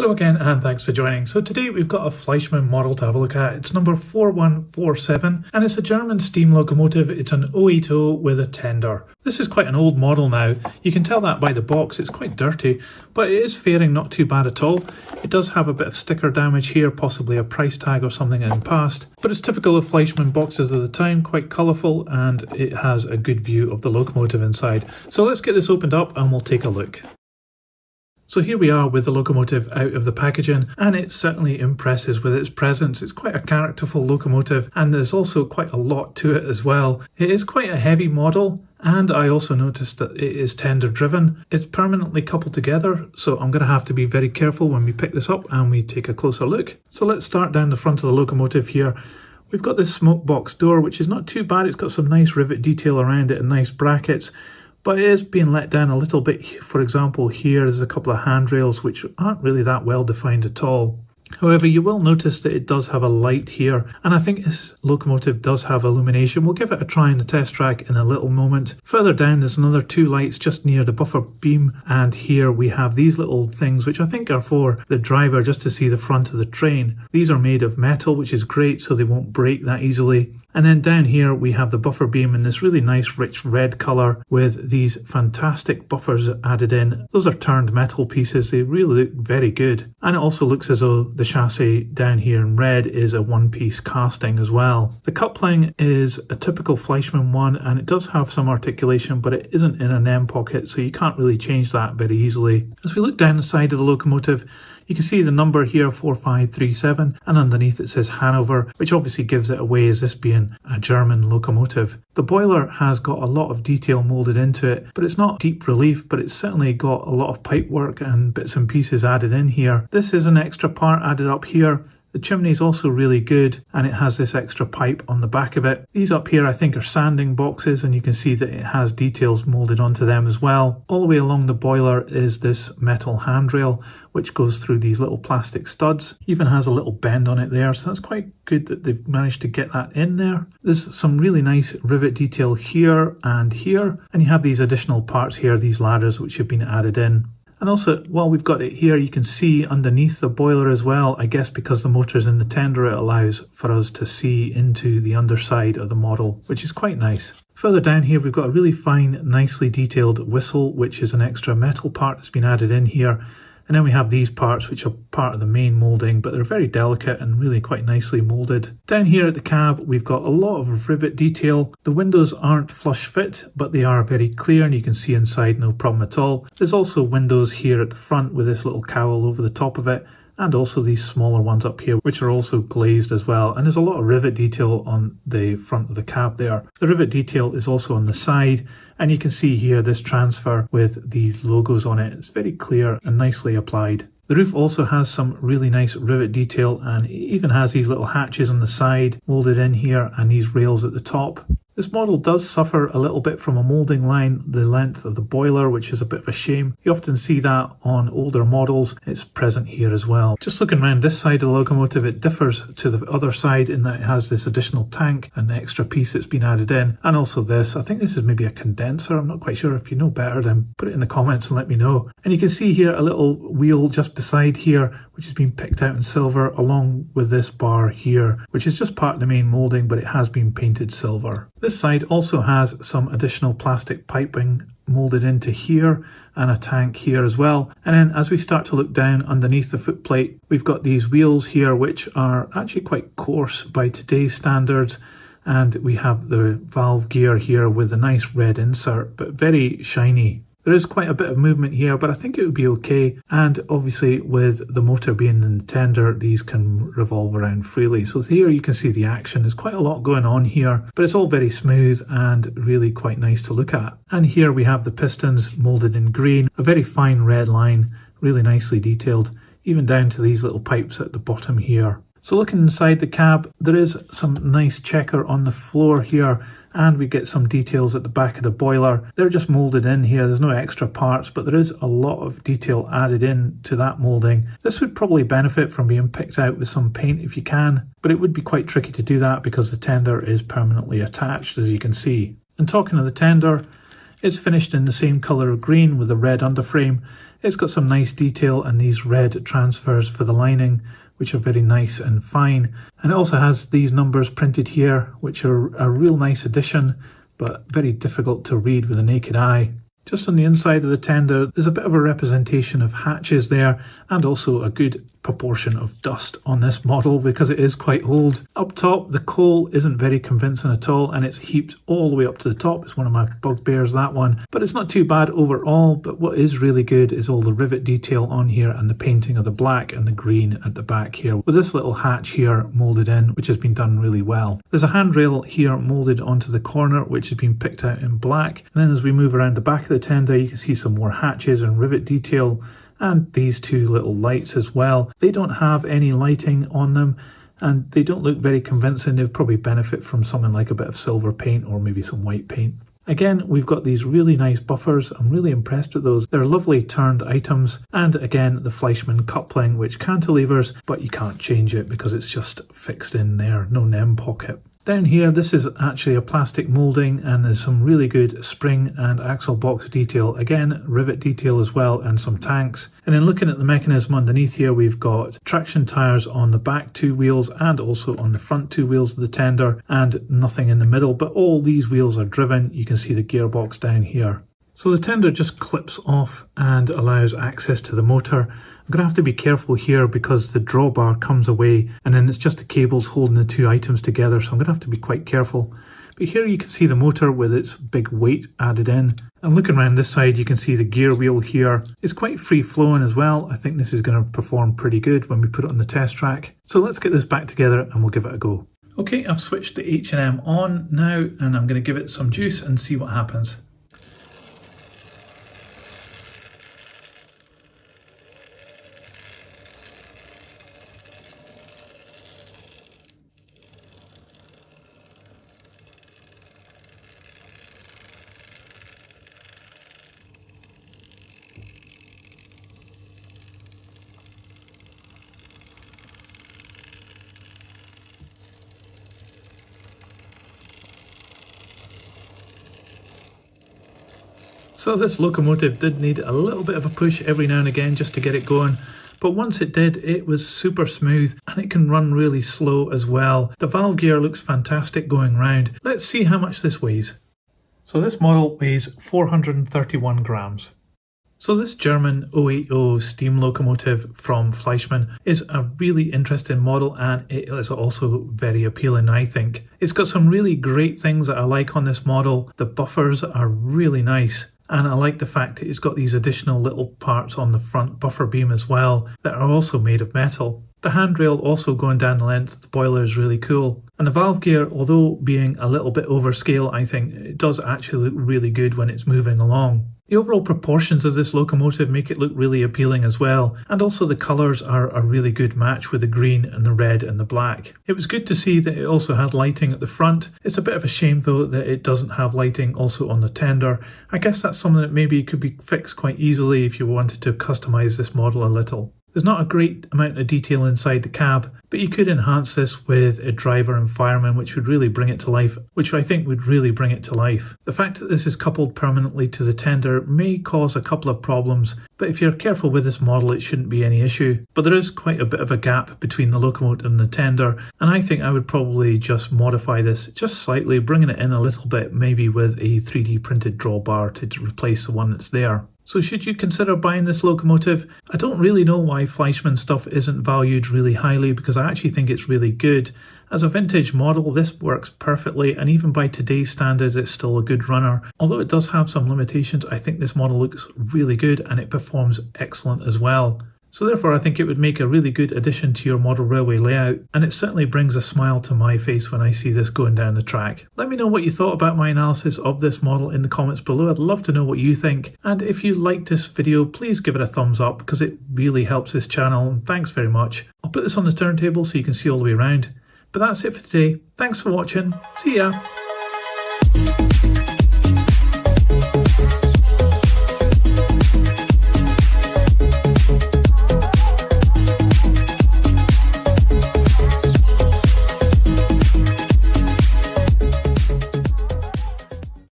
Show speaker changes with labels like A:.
A: Hello again and thanks for joining. So today we've got a Fleischmann model to have a look at. It's number 4147 and it's a German steam locomotive. It's an 080 with a tender. This is quite an old model now. You can tell that by the box. It's quite dirty, but it is faring not too bad at all. It does have a bit of sticker damage here, possibly a price tag or something in the past, but it's typical of Fleischmann boxes of the time, quite colourful, and it has a good view of the locomotive inside. So let's get this opened up and we'll take a look. So here we are with the locomotive out of the packaging, and it certainly impresses with its presence. It's quite a characterful locomotive and there's also quite a lot to it as well. It is quite a heavy model, and I also noticed that it is tender driven. It's permanently coupled together, so I'm going to have to be very careful when we pick this up and we take a closer look. So let's start down the front of the locomotive here. We've got this smoke box door, which is not too bad. It's got some nice rivet detail around it and nice brackets. But it is being let down a little bit. For example, here there's a couple of handrails which aren't really that well defined at all. However, you will notice that it does have a light here, and I think this locomotive does have illumination. We'll give it a try in the test track in a little moment. Further down there's another two lights just near the buffer beam, and here we have these little things which I think are for the driver just to see the front of the train. These are made of metal, which is great, so they won't break that easily. And then down here we have the buffer beam in this really nice rich red colour with these fantastic buffers added in. Those are turned metal pieces. They really look very good. And it also looks as though the chassis down here in red is a one-piece casting as well. The coupling is a typical Fleischmann one, and it does have some articulation, but it isn't in an M pocket, so you can't really change that very easily. As we look down the side of the locomotive, you can see the number here, 4537, and underneath it says Hanover, which obviously gives it away as this being a German locomotive. The boiler has got a lot of detail moulded into it, but it's not deep relief, but it's certainly got a lot of pipe work and bits and pieces added in here. This is an extra part added up here. The chimney is also really good, and it has this extra pipe on the back of it. These up here I think are sanding boxes, and you can see that it has details moulded onto them as well. All the way along the boiler is this metal handrail which goes through these little plastic studs. Even has a little bend on it there, so that's quite good that they've managed to get that in there. There's some really nice rivet detail here, and you have these additional parts here, these ladders which have been added in. And also, while we've got it here, you can see underneath the boiler as well. I guess because the motor's in the tender, it allows for us to see into the underside of the model, which is quite nice. Further down here, we've got a really fine, nicely detailed whistle, which is an extra metal part that's been added in here. And then we have these parts which are part of the main moulding, but they're very delicate and really quite nicely moulded. Down here at the cab, we've got a lot of rivet detail. The windows aren't flush fit, but they are very clear and you can see inside no problem at all. There's also windows here at the front with this little cowl over the top of it, and also these smaller ones up here which are also glazed as well, and there's a lot of rivet detail on the front of the cab there. The rivet detail is also on the side, and you can see here this transfer with these logos on it. It's very clear and nicely applied. The roof also has some really nice rivet detail, and it even has these little hatches on the side moulded in here and these rails at the top. This model does suffer a little bit from a moulding line, the length of the boiler, which is a bit of a shame. You often see that on older models. It's present here as well. Just looking around this side of the locomotive, it differs to the other side in that it has this additional tank, an extra piece that's been added in, and also this. I think this is maybe a condenser. I'm not quite sure. If you know better, then put it in the comments and let me know. And you can see here a little wheel just beside here, which has been picked out in silver, along with this bar here, which is just part of the main moulding, but it has been painted silver. This side also has some additional plastic piping moulded into here and a tank here as well. And then as we start to look down underneath the footplate, we've got these wheels here which are actually quite coarse by today's standards, and we have the valve gear here with a nice red insert but very shiny. There is quite a bit of movement here, but I think it would be okay. And obviously with the motor being in the tender, these can revolve around freely. So here you can see the action. There's quite a lot going on here, but it's all very smooth and really quite nice to look at. And here we have the pistons moulded in green, a very fine red line, really nicely detailed, even down to these little pipes at the bottom here. So looking inside the cab, there is some nice checker on the floor here, and we get some details at the back of the boiler. They're just moulded in here. There's no extra parts, but there is a lot of detail added in to that moulding. This would probably benefit from being picked out with some paint if you can, but it would be quite tricky to do that because the tender is permanently attached, as you can see. And talking of the tender, it's finished in the same colour of green with a red underframe. It's got some nice detail and these red transfers for the lining, which are very nice and fine. And it also has these numbers printed here, which are a real nice addition, but very difficult to read with the naked eye. Just on the inside of the tender, there's a bit of a representation of hatches there, and also a good proportion of dust on this model because it is quite old. Up top, the coal isn't very convincing at all, and it's heaped all the way up to the top. It's one of my bugbears, that one. But it's not too bad overall, but what is really good is all the rivet detail on here and the painting of the black and the green at the back here, with this little hatch here moulded in, which has been done really well. There's a handrail here moulded onto the corner, which has been picked out in black. And then as we move around the back of the tender, you can see some more hatches and rivet detail, and these two little lights as well. They don't have any lighting on them and they don't look very convincing. They'd probably benefit from something like a bit of silver paint or maybe some white paint. Again, we've got these really nice buffers. I'm really impressed with those. They're lovely turned items. And again, the Fleischmann coupling, which cantilevers, but you can't change it because it's just fixed in there. No NEM pocket. Down here, this is actually a plastic moulding, and there's some really good spring and axle box detail. Again, rivet detail as well, and some tanks. And then looking at the mechanism underneath here, we've got traction tyres on the back two wheels and also on the front two wheels of the tender, and nothing in the middle, but all these wheels are driven. You can see the gearbox down here. So the tender just clips off and allows access to the motor. I'm going to have to be careful here because the drawbar comes away and then it's just the cables holding the two items together, so I'm going to have to be quite careful. But here you can see the motor with its big weight added in. And looking around this side, you can see the gear wheel here. It's quite free flowing as well. I think this is going to perform pretty good when we put it on the test track. So let's get this back together and we'll give it a go. Okay, I've switched the H&M on now and I'm going to give it some juice and see what happens. So this locomotive did need a little bit of a push every now and again just to get it going, but once it did, it was super smooth and it can run really slow as well. The valve gear looks fantastic going round. Let's see how much this weighs. So this model weighs 431 grams. So this German 080 steam locomotive from Fleischmann is a really interesting model, and it is also very appealing, I think. It's got some really great things that I like on this model. The buffers are really nice, and I like the fact that it's got these additional little parts on the front buffer beam as well that are also made of metal. The handrail also going down the length of the boiler is really cool. And the valve gear, although being a little bit overscale, I think it does actually look really good when it's moving along. The overall proportions of this locomotive make it look really appealing as well, and also the colours are a really good match with the green and the red and the black. It was good to see that it also had lighting at the front. It's a bit of a shame though that it doesn't have lighting also on the tender. I guess that's something that maybe could be fixed quite easily if you wanted to customise this model a little. There's not a great amount of detail inside the cab, but you could enhance this with a driver and fireman, which would really bring it to life, which I think would really bring it to life. The fact that this is coupled permanently to the tender may cause a couple of problems, but if you're careful with this model, it shouldn't be any issue. But there is quite a bit of a gap between the locomotive and the tender, and I think I would probably just modify this just slightly, bringing it in a little bit, maybe with a 3D printed drawbar to replace the one that's there. So should you consider buying this locomotive? I don't really know why Fleischmann stuff isn't valued really highly, because I actually think it's really good. As a vintage model, this works perfectly, and even by today's standards, it's still a good runner. Although it does have some limitations, I think this model looks really good and it performs excellent as well. So therefore, I think it would make a really good addition to your model railway layout, and it certainly brings a smile to my face when I see this going down the track. Let me know what you thought about my analysis of this model in the comments below. I'd love to know what you think, and if you liked this video, please give it a thumbs up because it really helps this channel, and thanks very much. I'll put this on the turntable so you can see all the way around. But that's it for today. Thanks for watching. See ya!